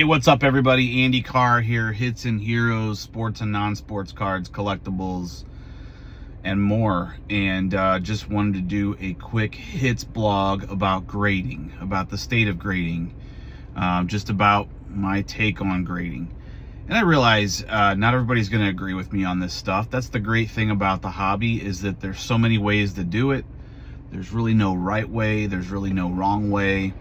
Hey, what's up, everybody? Andy Carr here. Hits and Heroes, sports and non-sports cards, collectibles, and more. And just wanted to do a quick hits blog about grading, about the state of grading, just about my take on grading. And I realize not everybody's going to agree with me on this stuff. That's the great thing about the hobby, is that there's so many ways to do it. There's really no right way. There's really no wrong way.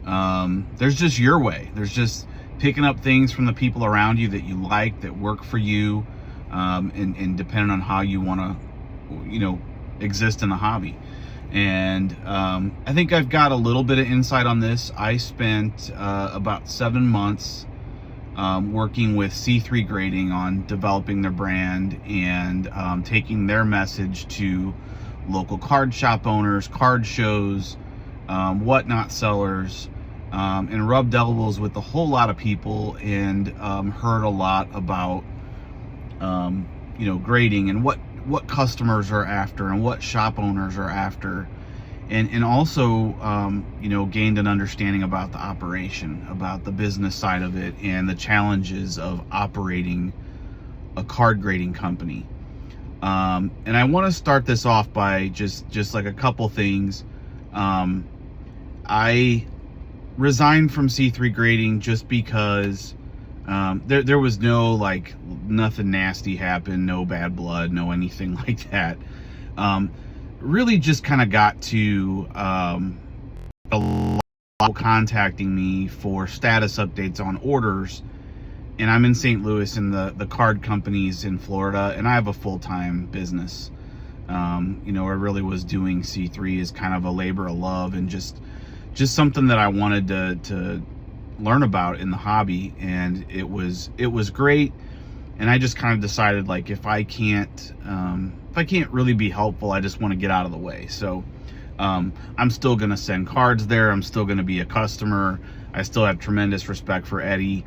There's just your way. There's just picking up things from the people around you that you like, that work for you, and depending on how you want to, exist in the hobby. And I think I've got a little bit of insight on this. I spent about 7 months working with C3 Grading on developing their brand and taking their message to local card shop owners, card shows, whatnot sellers, and rubbed elbows with a whole lot of people, and heard a lot about grading and what customers are after and what shop owners are after, and also gained an understanding about the operation, about the business side of it, and the challenges of operating a card grading company. And I want to start this off by just like a couple things. I resigned from C3 Grading just because there was nothing nasty happened, no bad blood, no anything like that. Really just kind of got to a lot of people contacting me for status updates on orders. And I'm in St. Louis, and the card company's in Florida, and I have a full-time business. I really was doing C3 as kind of a labor of love, and just something that I wanted to learn about in the hobby. And it was great. And I just kind of decided, like, if I can't really be helpful, I just want to get out of the way. So I'm still going to send cards there. I'm still going to be a customer. I still have tremendous respect for Eddie.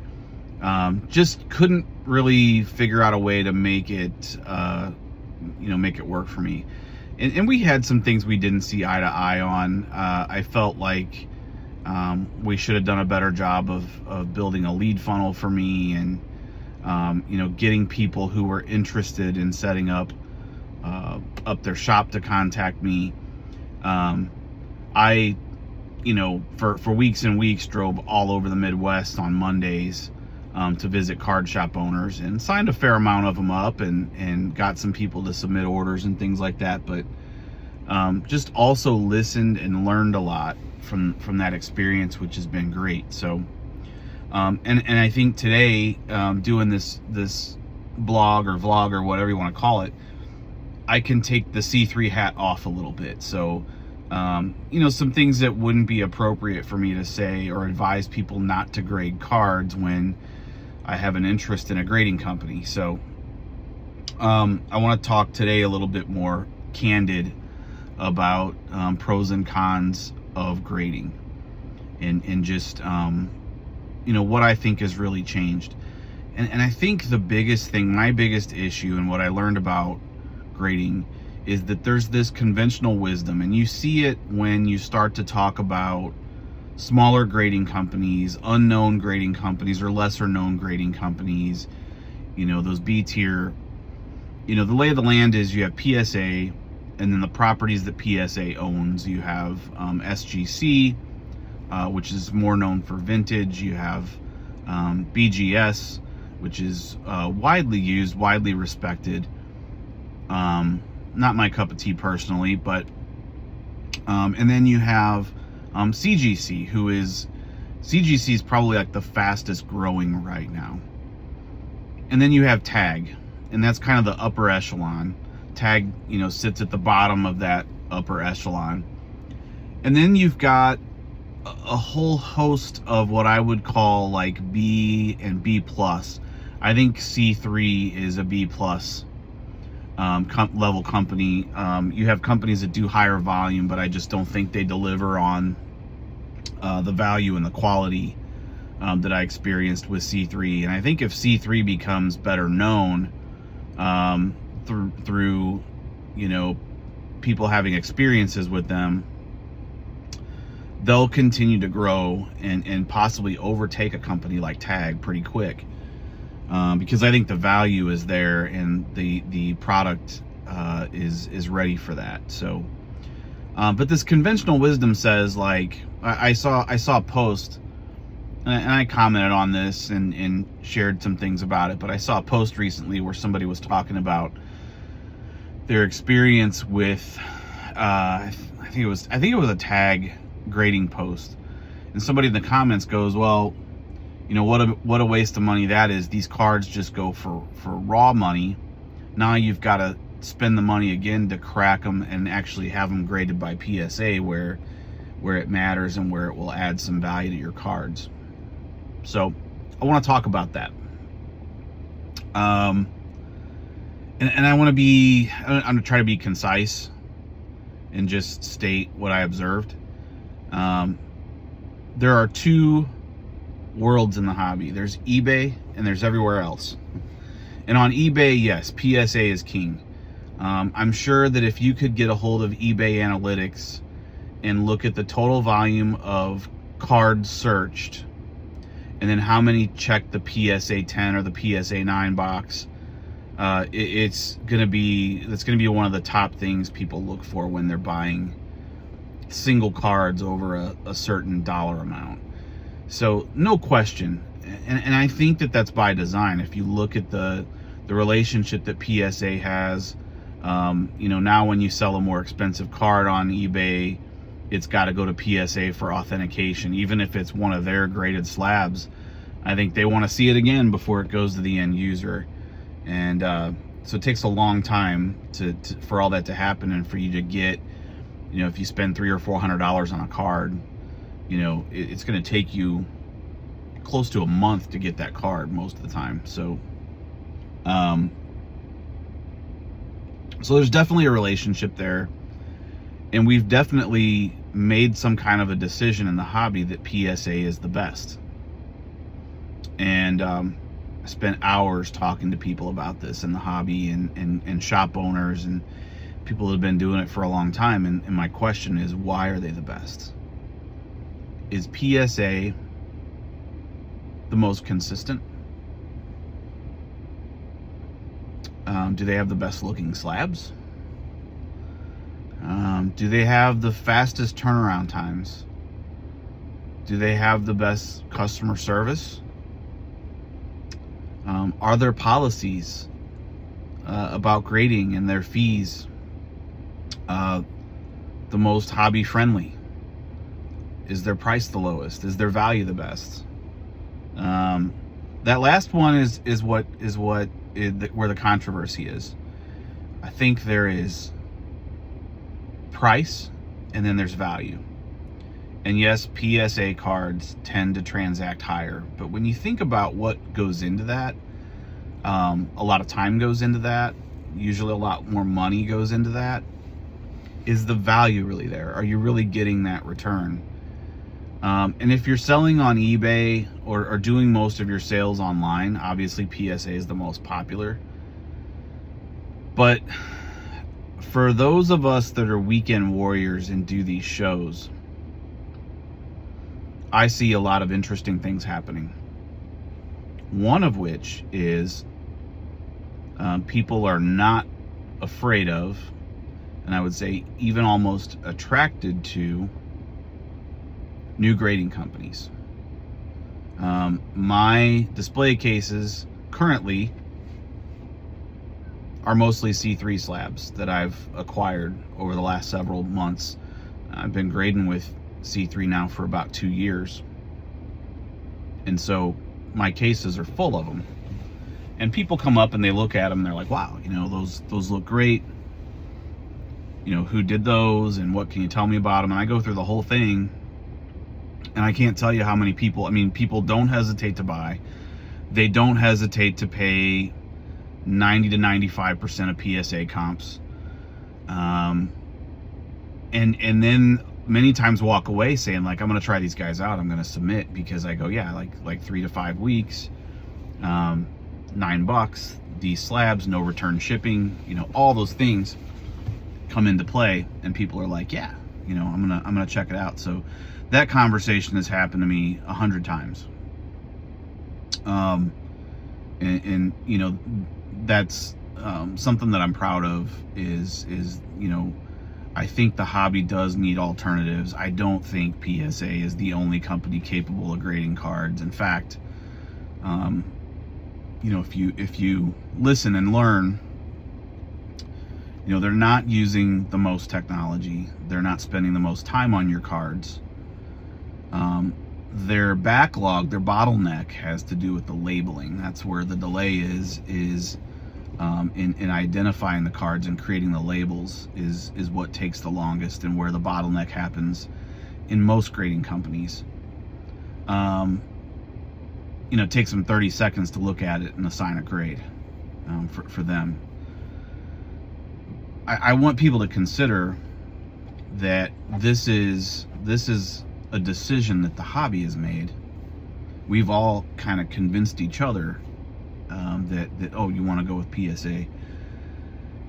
Just couldn't really figure out a way to make it work for me. And we had some things we didn't see eye to eye on. I felt like we should have done a better job of building a lead funnel for me, and getting people who were interested in setting up their shop to contact me. I for weeks and weeks drove all over the Midwest on Mondays to visit card shop owners, and signed a fair amount of them up, and got some people to submit orders and things like that. But just also listened and learned a lot from that experience, which has been great. So and I think today, doing this blog or vlog or whatever you want to call it, I can take the C3 hat off a little bit. So some things that wouldn't be appropriate for me to say or advise people not to grade cards when I have an interest in a grading company. So I want to talk today a little bit more candid about pros and cons of grading, and just what I think has really changed. And I think the biggest thing, my biggest issue, and what I learned about grading, is that there's this conventional wisdom, and you see it when you start to talk about smaller grading companies, unknown grading companies, or lesser known grading companies, those B tier. The lay of the land is you have PSA, and then the properties that PSA owns. You have SGC, which is more known for vintage. You have BGS, which is widely used, widely respected. Not my cup of tea personally, but and then you have CGC, CGC is probably like the fastest growing right now. And then you have Tag, and that's kind of the upper echelon. Tag, sits at the bottom of that upper echelon. And then you've got a whole host of what I would call like B and B plus. I think C3 is a B plus level company. You have companies that do higher volume, but I just don't think they deliver on the value and the quality that I experienced with C3. And I think if C3 becomes better known through people having experiences with them, they'll continue to grow and possibly overtake a company like Tag pretty quick, because I think the value is there and the product is ready for that. So, but this conventional wisdom says, like, I saw a post, and I commented on this and shared some things about it, but I saw a post recently where somebody was talking about their experience with I think it was a Tag grading post, and somebody in the comments goes, well, you know, what a waste of money that is. These cards just go for raw money. Now you've got to spend the money again to crack them and actually have them graded by PSA where it matters and where it will add some value to your cards. So I want to talk about that. And I want to be, I'm going to try to be concise and just state what I observed. There are two worlds in the hobby. There's eBay and there's everywhere else. And on eBay, yes, PSA is king. I'm sure that if you could get a hold of eBay analytics and look at the total volume of cards searched, and then how many check the PSA 10 or the PSA 9 box, that's gonna be one of the top things people look for when they're buying single cards over a certain dollar amount. So no question, and I think that that's by design. If you look at the relationship that PSA has, you know, now when you sell a more expensive card on eBay, it's got to go to PSA for authentication, even if it's one of their graded slabs. I think they want to see it again before it goes to the end user, and so it takes a long time for all that to happen, and for you to get, you know, if you spend $300 or $400 on a card, you know, it's going to take you close to a month to get that card most of the time. So, so there's definitely a relationship there, and we've definitely made some kind of a decision in the hobby that PSA is the best. And I spent hours talking to people about this in the hobby and shop owners and people that have been doing it for a long time. And my question is, why are they the best? Is PSA the most consistent? Do they have the best looking slabs? Do they have the fastest turnaround times? Do they have the best customer service? Are there policies about grading and their fees the most hobby friendly? Is their price the lowest? Is their value the best? That last one is where the controversy is. I think there is price and then there's value. And yes, PSA cards tend to transact higher, but when you think about what goes into that, a lot of time goes into that, usually a lot more money goes into that. Is the value really there? Are you really getting that return? And if you're selling on eBay or doing most of your sales online, obviously PSA is the most popular. But for those of us that are weekend warriors and do these shows, I see a lot of interesting things happening. One of which is people are not afraid of, and I would say even almost attracted to, new grading companies. My display cases currently are mostly C3 slabs that I've acquired over the last several months. I've been grading with C3 now for about 2 years, and so my cases are full of them. And people come up and they look at them and they're like, wow, you know, those look great. You know, who did those and what can you tell me about them? And I go through the whole thing, and I can't tell you how many people, I mean, people don't hesitate to buy. They don't hesitate to pay 90 to 95% of PSA comps. And then many times walk away saying, like, I'm going to try these guys out. I'm going to submit, because I go, yeah, like 3 to 5 weeks, $9, these slabs, no return shipping, you know, all those things come into play, and people are like, yeah, you know, I'm gonna check it out. So That conversation has happened to me 100 times. And you know, that's something that I'm proud of is you know, I think the hobby does need alternatives. I don't think PSA is the only company capable of grading cards. In fact, you know, if you listen and learn, you know, they're not using the most technology. They're not spending the most time on your cards. Their backlog, their bottleneck has to do with the labeling. That's where the delay is in identifying the cards and creating the labels is what takes the longest, and where the bottleneck happens in most grading companies. You know, it takes them 30 seconds to look at it and assign a grade for them. I want people to consider that this is a decision that the hobby has made. We've all kind of convinced each other that oh, you want to go with PSA,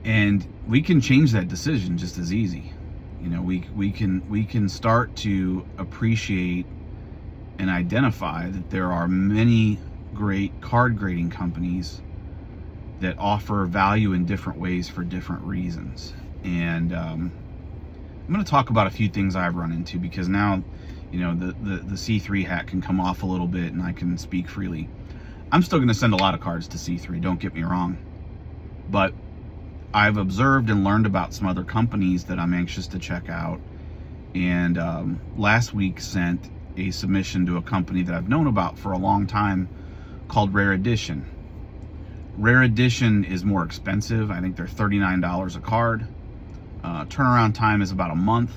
and we can change that decision just as easy. You know, we can start to appreciate and identify that there are many great card grading companies that offer value in different ways for different reasons. And I'm going to talk about a few things I've run into, because now, you know, the C3 hat can come off a little bit and I can speak freely. I'm still going to send a lot of cards to C3, don't get me wrong, but I've observed and learned about some other companies that I'm anxious to check out. And last week sent a submission to a company that I've known about for a long time called Rare Edition. Rare Edition is more expensive. I think they're $39 a card. Turnaround time is about a month,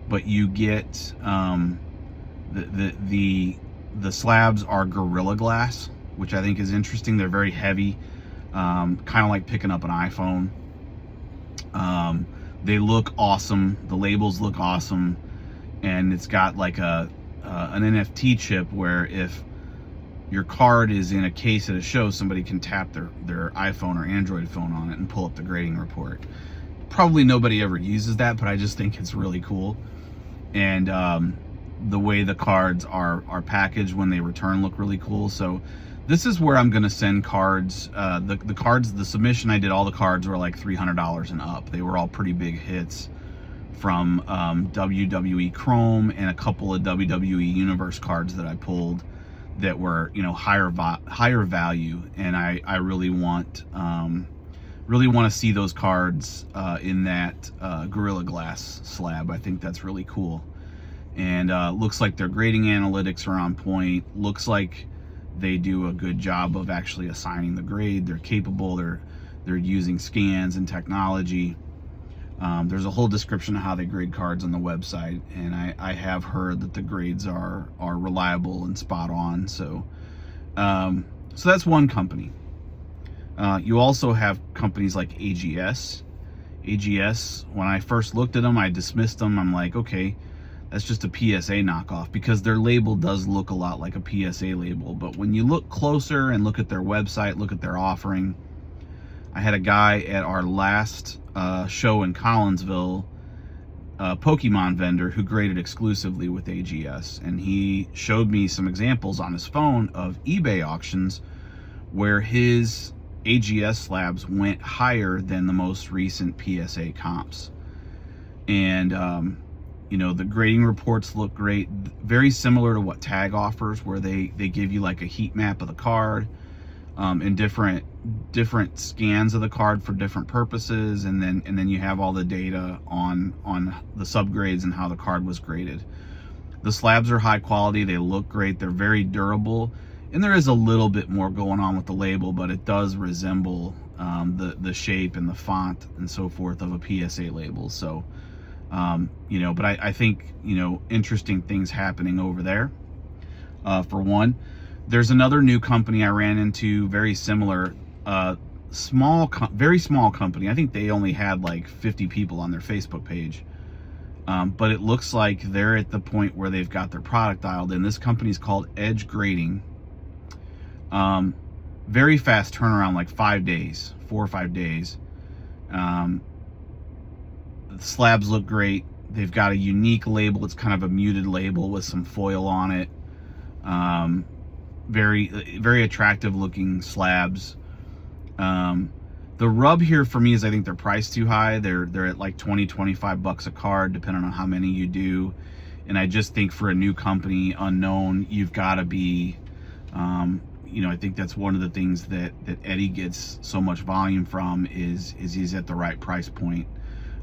but you get the slabs are Gorilla Glass, which I think is interesting. They're very heavy, kind of like picking up an iPhone. They look awesome. The labels look awesome, and it's got like an NFT chip where if your card is in a case at a show, somebody can tap their iPhone or Android phone on it and pull up the grading report. Probably nobody ever uses that, but I just think it's really cool. And the way the cards are packaged when they return look really cool. So this is where I'm going to send cards. The cards, the submission I did, all the cards were like $300 and up. They were all pretty big hits from WWE Chrome and a couple of WWE Universe cards that I pulled that were, you know, higher value. And I really want to see those cards in that Gorilla Glass slab. I think that's really cool. And looks like their grading analytics are on point. Looks like they do a good job of actually assigning the grade. They're capable. They're using scans and technology. There's a whole description of how they grade cards on the website, and I have heard that the grades are reliable and spot on. So that's one company. You also have companies like AGS. AGS, when I first looked at them, I dismissed them. I'm like, okay, that's just a PSA knockoff, because their label does look a lot like a PSA label. But when you look closer and look at their website, look at their offering, I had a guy at our last show in Collinsville, a Pokemon vendor who graded exclusively with AGS, and he showed me some examples on his phone of eBay auctions where his AGS slabs went higher than the most recent PSA comps. And you know, the grading reports look great, very similar to what Tag offers, where they give you like a heat map of the card, and different scans of the card for different purposes, and then you have all the data on the subgrades and how the card was graded. The slabs are high quality, they look great, they're very durable, and there is a little bit more going on with the label, but it does resemble the shape and the font and so forth of a PSA label. So you know, but I think, you know, interesting things happening over there. For one, there's another new company I ran into, very similar, very small company. I think they only had like 50 people on their Facebook page. But it looks like they're at the point where they've got their product dialed in. This company's called Edge Grading. Very fast turnaround, like 5 days, 4 or 5 days. The slabs look great. They've got a unique label. It's kind of a muted label with some foil on it. Very attractive looking slabs. The rub here for me is I think they're priced too high. They're at like 20-25 bucks a card, depending on how many you do. And I just think for a new company, unknown, you've got to be, I think that's one of the things that Eddie gets so much volume from is he's at the right price point.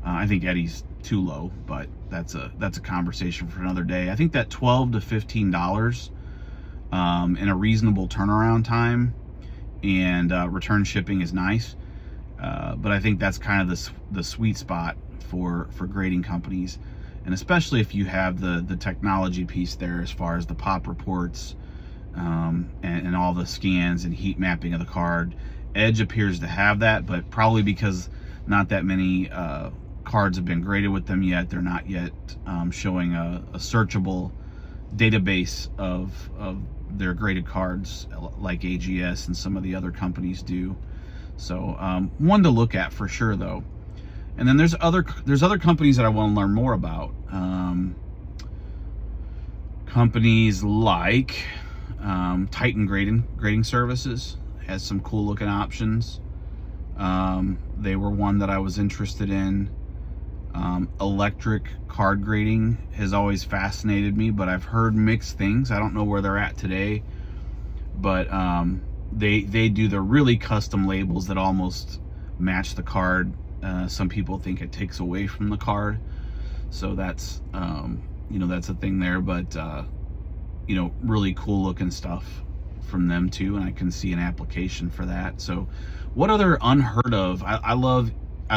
I think Eddie's too low, but that's a conversation for another day. I think that $12 to $15 in a reasonable turnaround time and return shipping is nice. But I think that's kind of the sweet spot for grading companies, and especially if you have the technology piece there as far as the pop reports and all the scans and heat mapping of the card. Edge appears to have that, but probably because not that many cards have been graded with them yet, they're not yet showing a searchable database of their graded cards like AGS and some of the other companies do. So one to look at for sure, though. And then there's other companies that I want to learn more about. Companies like Titan Grading Services has some cool looking options. They were one that I was interested in. Electric card grading has always fascinated me, but I've heard mixed things. I don't know where they're at today, but they do the really custom labels that almost match the card. Some people think it takes away from the card, so that's that's a thing there. But really cool looking stuff from them too, and I can see an application for that. So what other unheard of? I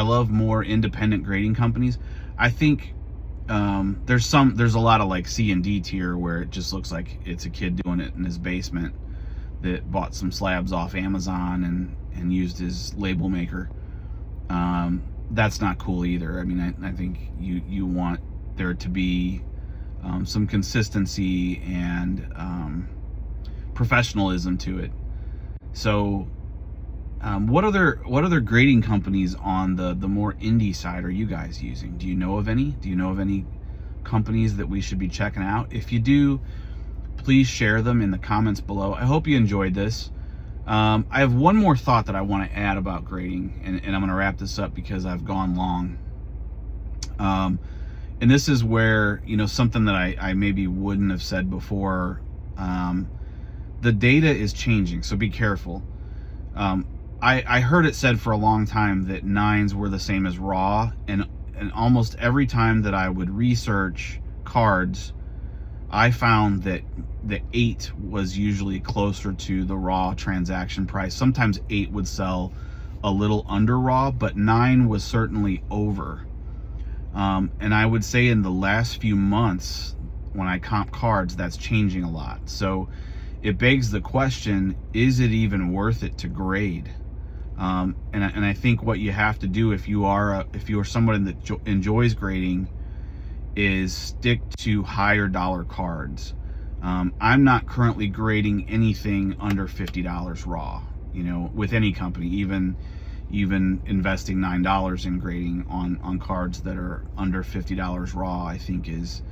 love more independent grading companies. I think there's a lot of like C and D tier where it just looks like it's a kid doing it in his basement that bought some slabs off Amazon and used his label maker. That's not cool either. I mean, I think you want there to be some consistency and professionalism to it. So what other grading companies on the more indie side are you guys using? Do you know of any? Do you know of any companies that we should be checking out? If you do, please share them in the comments below. I hope you enjoyed this. I have one more thought that I want to add about grading, and I'm going to wrap this up because I've gone long. And this is where, something that I maybe wouldn't have said before. The data is changing, so be careful. I heard it said for a long time that 9s were the same as raw, and almost every time that I would research cards, I found that the 8 was usually closer to the raw transaction price. Sometimes 8 would sell a little under raw, but 9 was certainly over. And I would say in the last few months, when I comp cards, that's changing a lot. So it begs the question, is it even worth it to grade? And I think what you have to do if you are someone that enjoys grading is stick to higher dollar cards. I'm not currently grading anything under $50 raw, with any company, even investing $9 in grading on cards that are under $50 raw, I think is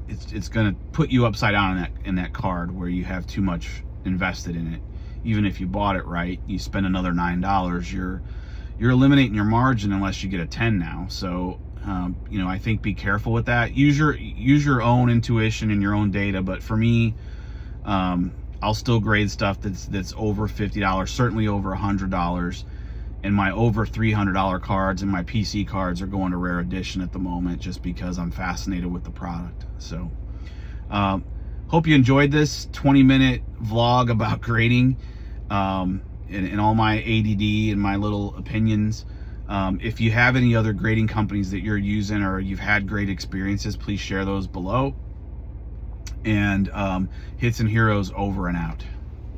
it's gonna put you upside down in that card where you have too much invested in it. Even if you bought it right, you spend another $9, you're eliminating your margin unless you get a 10 now. So I think be careful with that. Use your own intuition and your own data. But for me, I'll still grade stuff that's over $50, certainly over $100. And my over $300 cards and my PC cards are going to rare edition at the moment, just because I'm fascinated with the product. So hope you enjoyed this 20-minute vlog about grading and all my ADD and my little opinions. If you have any other grading companies that you're using or you've had great experiences, please share those below. And Hits and Heroes over and out.